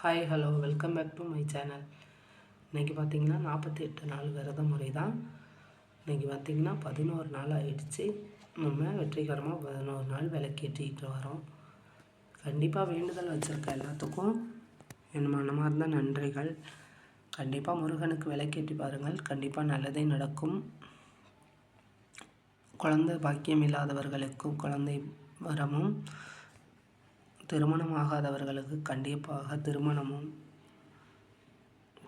Hi hello welcome back to my channel. இன்றைக்கி பார்த்திங்கன்னா 48 நாள் விரத முறை தான். இன்றைக்கி பார்த்திங்கன்னா 11 நாள் ஆயிடுச்சு. நம்ம வெற்றிகரமாக 11 நாள் விளக்கேற்றிக்கிட்டு வரோம். கண்டிப்பாக வேண்டுதல் வச்சுருக்க எல்லாத்துக்கும் என் மனமார்ந்த நன்றிகள். கண்டிப்பாக முருகனுக்கு விளக்கேற்றி பாருங்கள், கண்டிப்பாக நல்லதே நடக்கும். குழந்தை பாக்கியம் இல்லாதவர்களுக்கும் குழந்தை வரமும், திருமணமாகாதவர்களுக்கு கண்டிப்பாக திருமணமும்,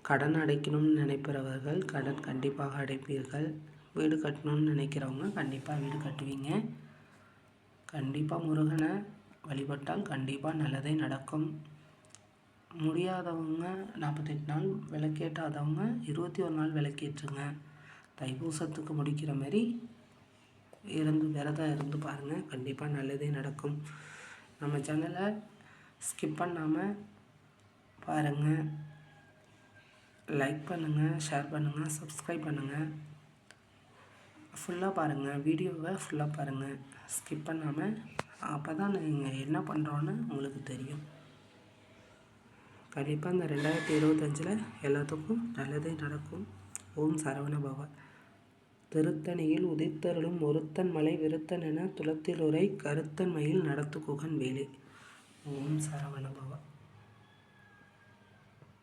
கடன் அடைக்கணும்னு நினைப்பவர்கள் கடன் கண்டிப்பாக அடைப்பீர்கள். வீடு கட்டணும்னு நினைக்கிறவங்க கண்டிப்பாக வீடு கட்டுவீங்க. கண்டிப்பாக முருகனை வழிபட்டால் கண்டிப்பாக நல்லதே நடக்கும். முடியாதவங்க 48 நாள் விளக்கேற்றாதவங்க 21 நாள் விளக்கேற்றுங்க. தைப்பூசத்துக்கு முடிக்கிற மாரி விரதம் இருந்து பாருங்கள், கண்டிப்பாக நல்லதே நடக்கும். நம்ம சேனலை ஸ்கிப் பண்ணாமல் பாருங்கள், லைக் பண்ணுங்கள், ஷேர் பண்ணுங்கள், சப்ஸ்கிரைப் பண்ணுங்கள். ஃபுல்லாக பாருங்கள், வீடியோவை ஃபுல்லாக பாருங்கள், ஸ்கிப் பண்ணாமல். அப்போ தான் நீங்கள் என்ன பண்ணுறோன்னு உங்களுக்கு தெரியும். கண்டிப்பாக இந்த 2025 எல்லாத்துக்கும் நல்லதே நடக்கும். ஓம் சரவண பவ. திருத்தணியில் உதித்தருளும் ஒருத்தன் மலை விருத்தன் என துளத்தில் உரை கருத்தன் மயில் நடத்து குகன் வேலை. ஓம் சரவண பவ.